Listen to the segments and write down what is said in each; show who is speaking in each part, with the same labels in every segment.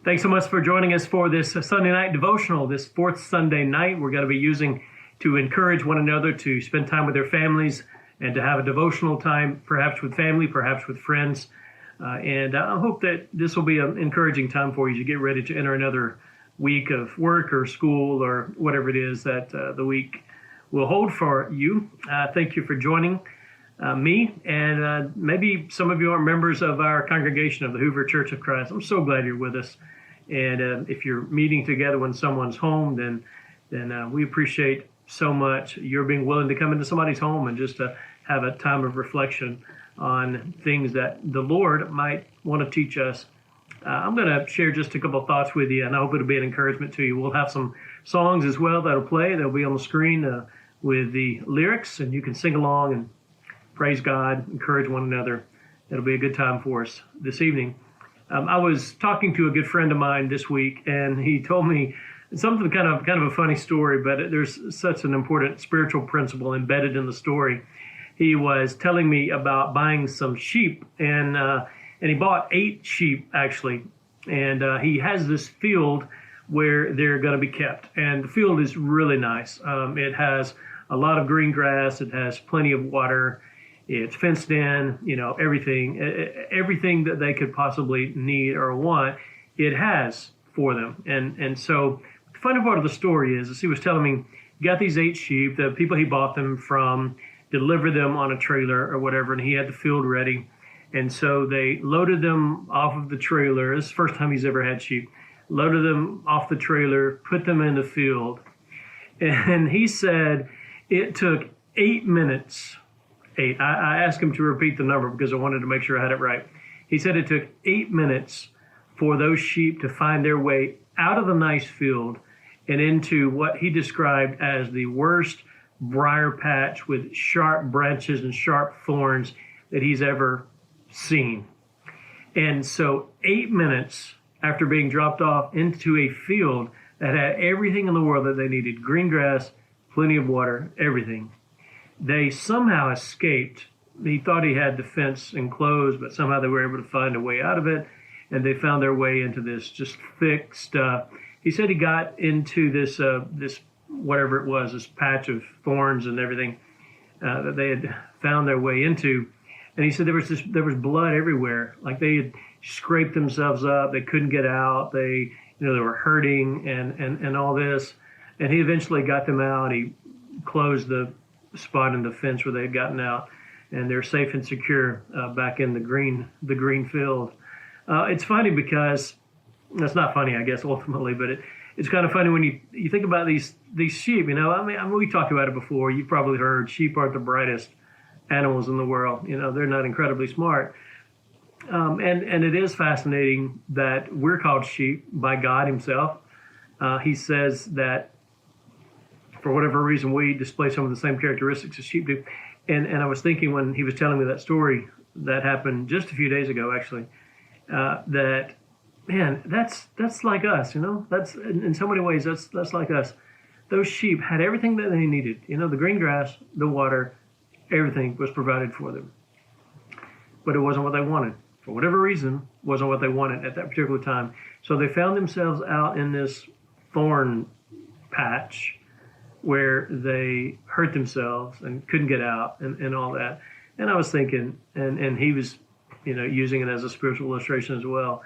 Speaker 1: Thanks so much for joining us for this Sunday night devotional, this fourth Sunday night we're going to be using to encourage one another to spend time with their families and to have a devotional time, perhaps with family, perhaps with friends. And I hope that this will be an encouraging time for you to get ready to enter another week of work or school or whatever it is that the week will hold for you. Thank you for joining me, and maybe some of you are members of our congregation of the Hoover Church of Christ. I'm so glad you're with us. And if you're meeting together when someone's home, then we appreciate so much you're being willing to come into somebody's home and just to have a time of reflection on things that the Lord might want to teach us. I'm going to share just a couple of thoughts with you, and I hope it'll be an encouragement to you. We'll have some songs as well that'll play. They'll be on the screen with the lyrics, and you can sing along and praise God, encourage one another. It'll be a good time for us this evening. I was talking to a good friend of mine this week, and he told me something kind of a funny story, but there's such an important spiritual principle embedded in the story. He was telling me about buying some sheep, and he bought 8 sheep actually, and he has this field where they're going to be kept, and the field is really nice. It has a lot of green grass, it has plenty of water. It's fenced in, everything that they could possibly need or want, it has for them. And so the funny part of the story is he was telling me, he got these 8 sheep, the people he bought them from delivered them on a trailer or whatever, and he had the field ready. And so they loaded them off of the trailer. This is the first time he's ever had sheep. Loaded them off the trailer, put them in the field. And he said it took 8 minutes. 8. I asked him to repeat the number because I wanted to make sure I had it right. He said it took 8 minutes for those sheep to find their way out of the nice field and into what he described as the worst briar patch with sharp branches and sharp thorns that he's ever seen. And so 8 minutes after being dropped off into a field that had everything in the world that they needed, green grass, plenty of water, everything, they somehow escaped. He thought he had the fence enclosed, but somehow they were able to find a way out of it, and they found their way into this just thick stuff. He said he got into this whatever it was, this patch of thorns and everything that they had found their way into, and he said there was blood everywhere, like they had scraped themselves up. They couldn't get out. They were hurting and all this, and he eventually got them out. He closed the spot in the fence where they had gotten out, and they're safe and secure back in the green field. It's funny because that's not funny, I guess, ultimately, but it's kind of funny when you think about these sheep. I mean, we talked about it before. You've probably heard sheep aren't the brightest animals in the world. They're not incredibly smart. And it is fascinating that we're called sheep by God Himself. He says that for whatever reason, we display some of the same characteristics as sheep do. And I was thinking when he was telling me that story that happened just a few days ago, actually, that, man, that's like us, That's in so many ways, that's like us. Those sheep had everything that they needed. The green grass, the water, everything was provided for them. But it wasn't what they wanted. For whatever reason, it wasn't what they wanted at that particular time. So they found themselves out in this thorn patch where they hurt themselves and couldn't get out and all that. And I was thinking, and he was, using it as a spiritual illustration as well,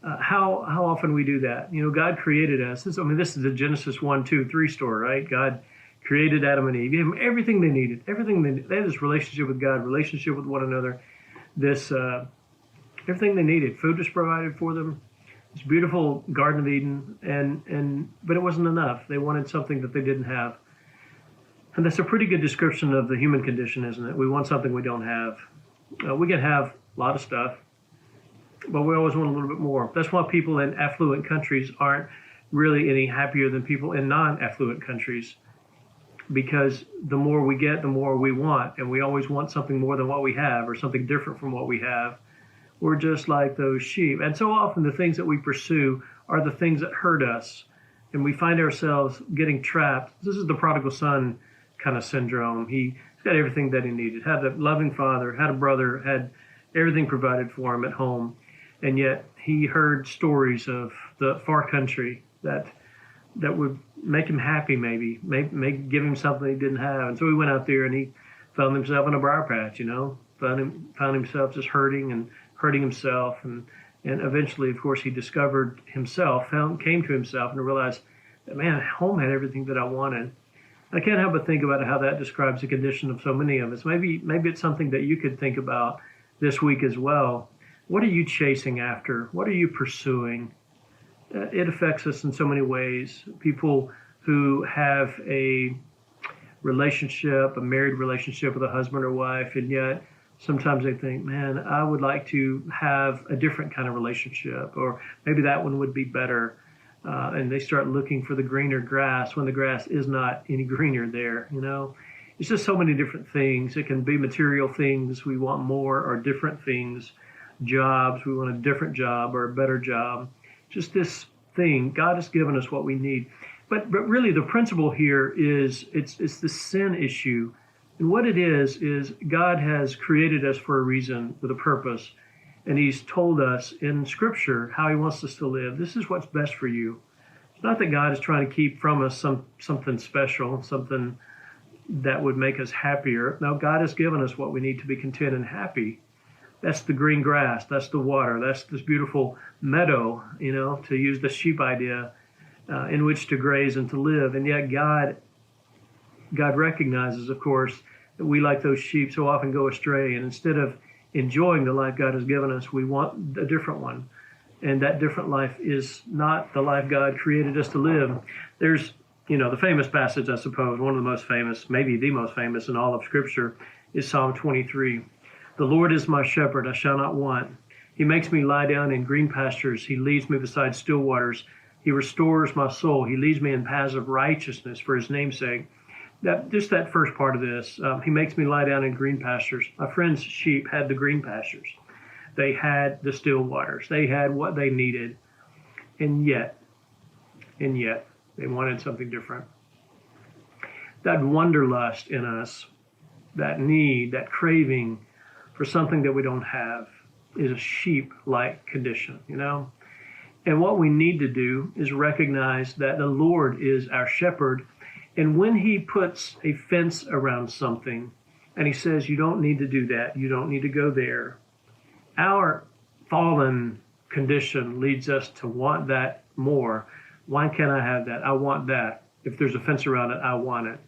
Speaker 1: how often we do that. God created us. This is the Genesis 1, 2, 3 story, right? God created Adam and Eve, gave them everything they needed, They had this relationship with God, relationship with one another, this everything they needed. Food was provided for them. This beautiful Garden of Eden, but it wasn't enough. They wanted something that they didn't have. And that's a pretty good description of the human condition, isn't it? We want something we don't have. We can have a lot of stuff, but we always want a little bit more. That's why people in affluent countries aren't really any happier than people in non-affluent countries, because the more we get, the more we want, and we always want something more than what we have or something different from what we have. We're just like those sheep. And so often the things that we pursue are the things that hurt us, and we find ourselves getting trapped. This is the prodigal son kind of syndrome. He's got everything that he needed, had a loving father, had a brother, had everything provided for him at home. And yet he heard stories of the far country that would make him happy, maybe give him something he didn't have. And so he went out there and he found himself in a briar patch, found himself just hurting and hurting himself. And eventually, of course, he discovered himself, came to himself and realized that, man, home had everything that I wanted. I can't help but think about how that describes the condition of so many of us. Maybe it's something that you could think about this week as well. What are you chasing after? What are you pursuing? It affects us in so many ways. People who have a relationship, a married relationship with a husband or wife, and yet sometimes they think, man, I would like to have a different kind of relationship, or maybe that one would be better. And they start looking for the greener grass when the grass is not any greener there, It's just so many different things. It can be material things. We want more or different things. Jobs. We want a different job or a better job. Just this thing. God has given us what we need. But really the principle here is it's the sin issue. And what it is God has created us for a reason, with a purpose. And he's told us in Scripture how he wants us to live. This is what's best for you. It's not that God is trying to keep from us something special, something that would make us happier. No, God has given us what we need to be content and happy. That's the green grass. That's the water. That's this beautiful meadow, to use the sheep idea, in which to graze and to live. And yet God recognizes, of course, that we, like those sheep, so often go astray. And instead of enjoying the life God has given us, we want a different one. And that different life is not the life God created us to live. There's, the famous passage, I suppose, one of the most famous, maybe the most famous in all of Scripture, is Psalm 23. The Lord is my shepherd, I shall not want. He makes me lie down in green pastures. He leads me beside still waters. He restores my soul. He leads me in paths of righteousness for his name's sake. That first part of this, he makes me lie down in green pastures. My friend's sheep had the green pastures. They had the still waters. They had what they needed. And yet, they wanted something different. That wanderlust in us, that need, that craving for something that we don't have, is a sheep-like condition, And what we need to do is recognize that the Lord is our shepherd. And when he puts a fence around something and he says, you don't need to do that, you don't need to go there, our fallen condition leads us to want that more. Why can't I have that? I want that. If there's a fence around it, I want it.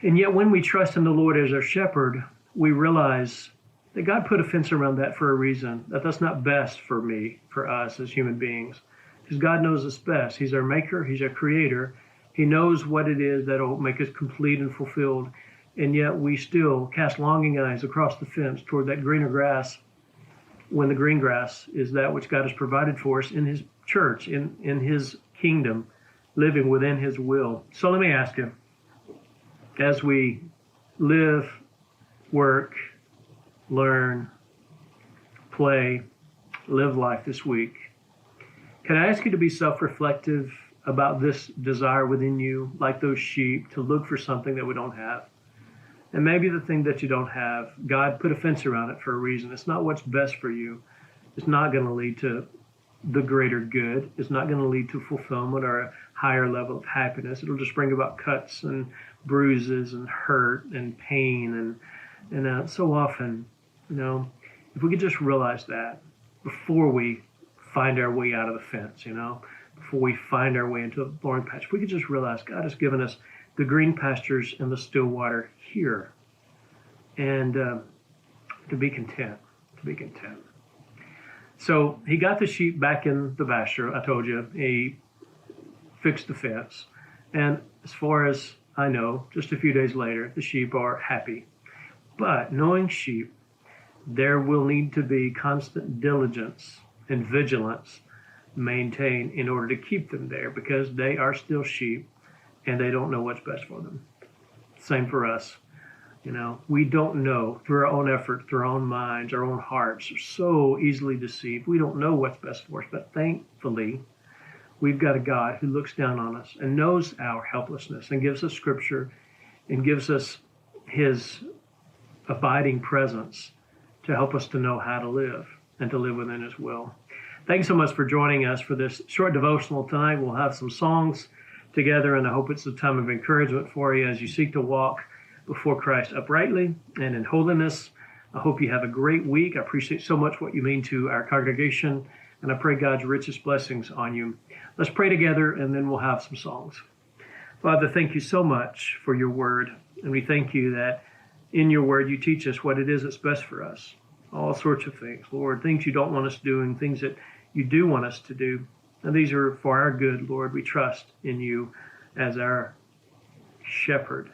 Speaker 1: And yet when we trust in the Lord as our shepherd, we realize that God put a fence around that for a reason, that's not best for me, for us as human beings. Because God knows us best. He's our maker. He's our creator. He knows what it is that will make us complete and fulfilled. And yet we still cast longing eyes across the fence toward that greener grass, when the green grass is that which God has provided for us in his church, in his kingdom, living within his will. So let me ask you, as we live, work, learn, play, live life this week, can I ask you to be self-reflective about this desire within you, like those sheep, to look for something that we don't have? And maybe the thing that you don't have, God put a fence around it for a reason. It's not what's best for you. It's not going to lead to the greater good. It's not going to lead to fulfillment or a higher level of happiness. It'll just bring about cuts and bruises and hurt and pain. And so often, if we could just realize that before we find our way out of the fence, before we find our way into the thorn patch, if we could just realize God has given us the green pastures and the still water here, and to be content. So he got the sheep back in the pasture. I told you, he fixed the fence. And as far as I know, just a few days later, the sheep are happy. But knowing sheep, there will need to be constant diligence and vigilance maintained in order to keep them there, because they are still sheep and they don't know what's best for them. Same for us. We don't know, through our own effort, through our own minds, our own hearts, are so easily deceived. We don't know what's best for us, but thankfully, we've got a God who looks down on us and knows our helplessness and gives us Scripture and gives us his abiding presence to help us to know how to live. and to live within His will. Thanks so much for joining us for this short devotional tonight. We'll have some songs together, and I hope it's a time of encouragement for you as you seek to walk before Christ uprightly and in holiness. I hope you have a great week. I appreciate so much what you mean to our congregation, and I pray God's richest blessings on you. Let's pray together, and then we'll have some songs. Father, thank you so much for your word, and we thank you that in your word you teach us what it is that's best for us. All sorts of things, Lord, things you don't want us doing, things that you do want us to do. And these are for our good, Lord. We trust in you as our shepherd.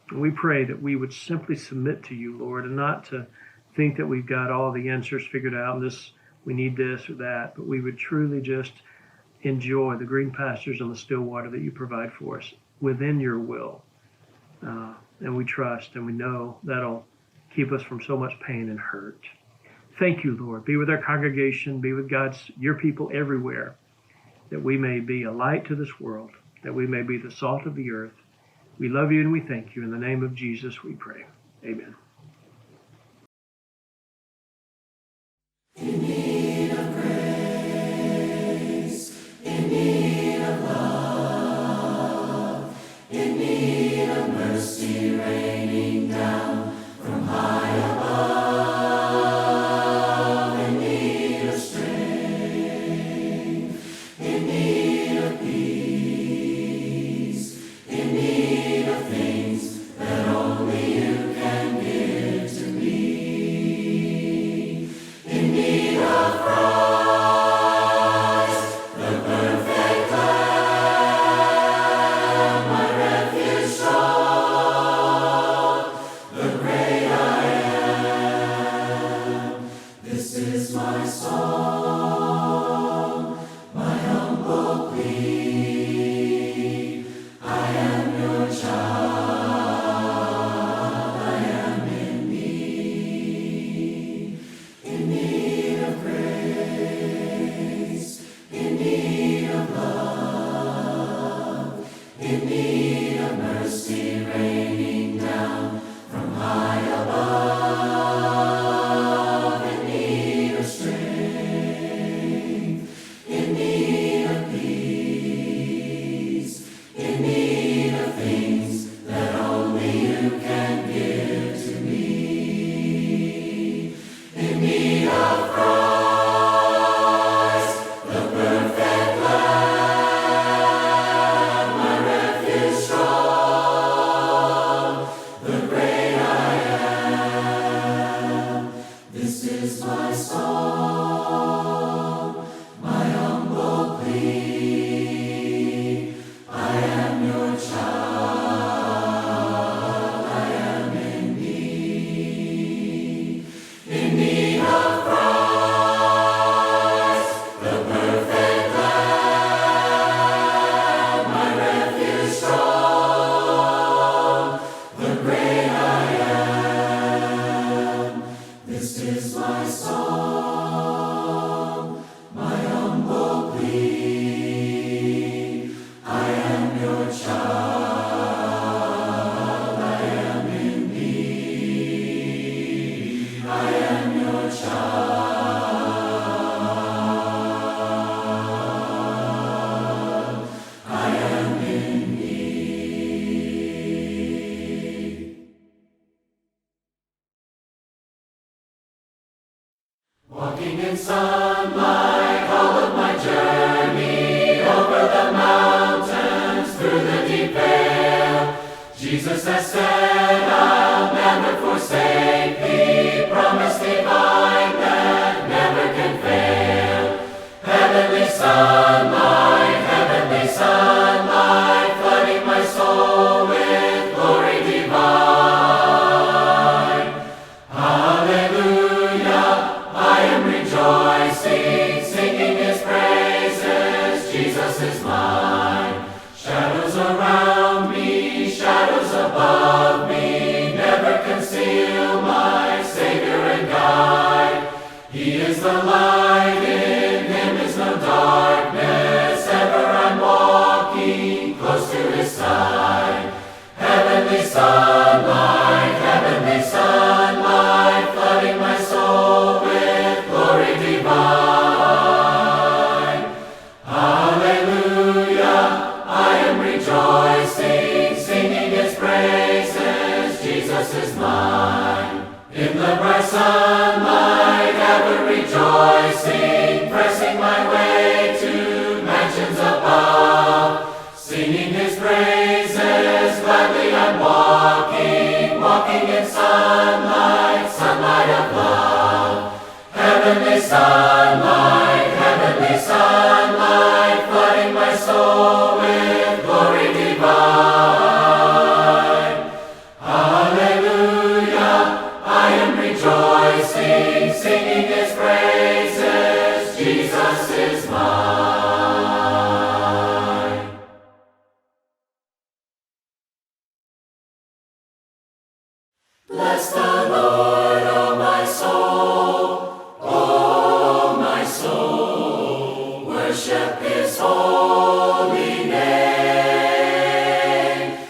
Speaker 1: And we pray that we would simply submit to you, Lord, and not to think that we've got all the answers figured out, and we need this or that, but we would truly just enjoy the green pastures and the still water that you provide for us within your will. And we trust and we know that'll keep us from so much pain and hurt. Thank you, Lord. Be with our congregation, be with your people everywhere, that we may be a light to this world, that we may be the salt of the earth. We love you and we thank you. In the name of Jesus we pray. Amen.
Speaker 2: In need of grace, in need of love, in need of mercy raining down from high above, in need of strength, in need of peace, in need of things that only you can give to me. In need of Christ, the perfect Lamb, my refuge strong, the great I am. This is my song, my humble plea. I am your child, I am in need. In need of grace, in need of love, in need of mercy raining down from high above, in need of strength, in need of peace, in need of things that only you can give to me. In need of Christ, the perfect Lamb, my refuge strong, the great I am. This is my song, my humble plea. I am your child, I am in need. In need of Christ, the perfect Lamb, my refuge strong, the great I am. This is my song, my humble plea. I am your child, I am in need. I am your child, I am in need. Walking in sunlight all of my journey, over the mountains, through the deep vale. Jesus has said, I'll never forsake thee, promise divine that never can fail. Heavenly sunlight, flooding my soul with glory divine. Hallelujah, I am rejoicing, singing his praises. Jesus is mine. Shadows around me, shadows above me, never conceal my Savior and guide. He is the light, in him is no darkness, ever I'm walking close to his side. Heavenly sunlight, flooding my soul with glory worship His holy name.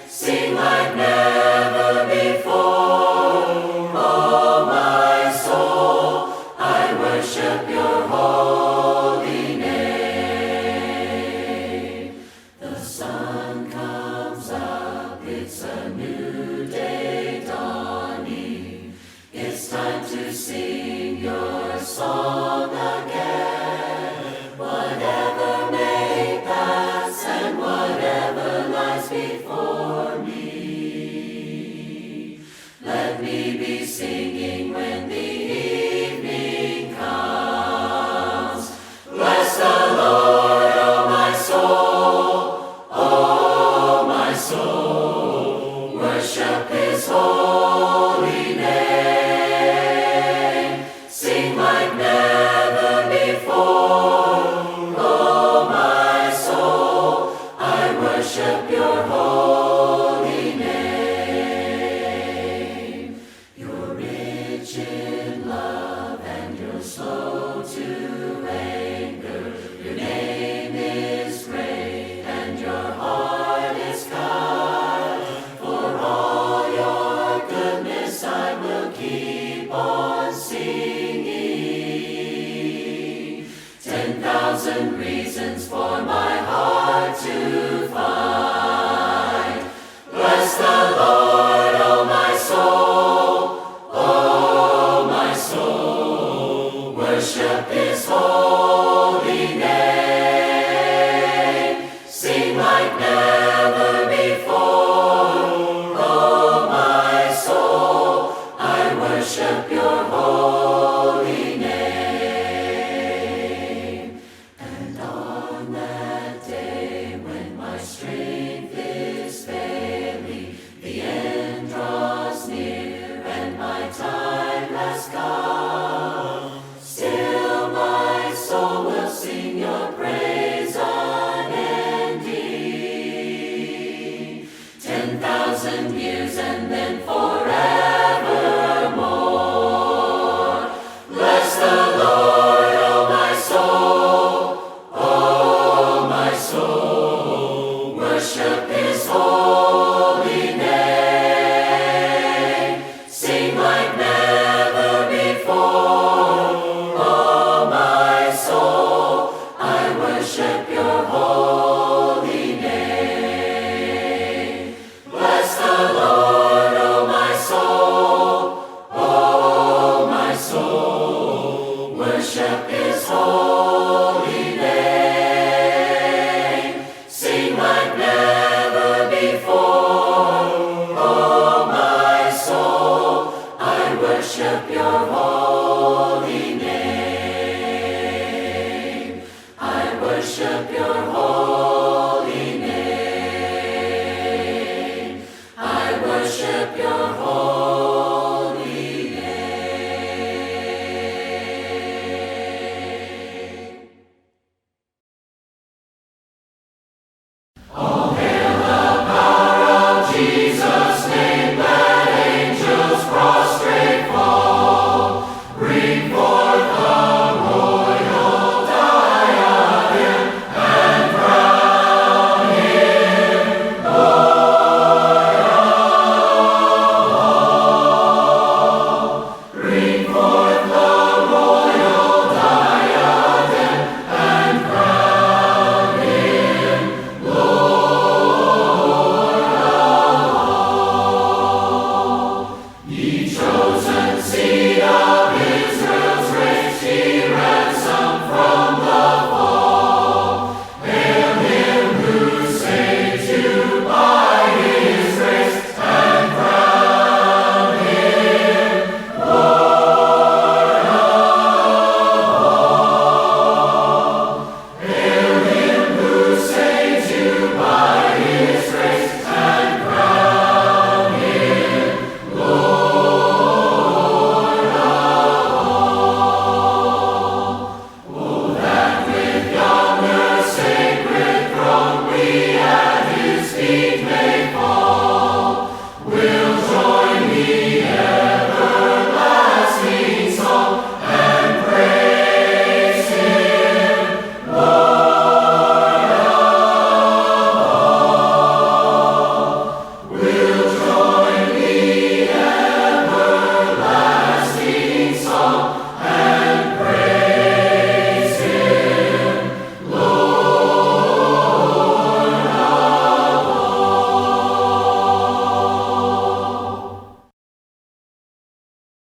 Speaker 2: Sing like never before. Oh, my soul, I worship Your holy name. The sun comes up, it's a new day dawning. It's time to sing Your song again. Whatever may pass and whatever lies before me, let me be singing when the evening comes. Bless the Lord, oh my soul, oh my soul, worship His holy name. Sing like never before. Oh, my soul, I worship Your holy name. You're rich in love and You're slow to anger. Your name is great and Your heart is kind. For all Your goodness I will keep on singing. 10,000 reasons for my heart to find. Bless the Lord, oh my soul, oh my soul, worship His holy name. Sing like never before. Oh my soul, I worship Your holy name. And on that day when my strength is failing, the end draws near and my time has come, still my soul will sing Your praise unending. 10,000 years and then forevermore. Bless the Lord, oh my soul, oh my soul, worship His holy name. Sing like never before. Oh my soul, I worship Your holy name. Bless the Lord, oh my soul, oh my soul, worship His holy name. Sing like never before. Oh my soul, I worship Your holy name. I worship Your holy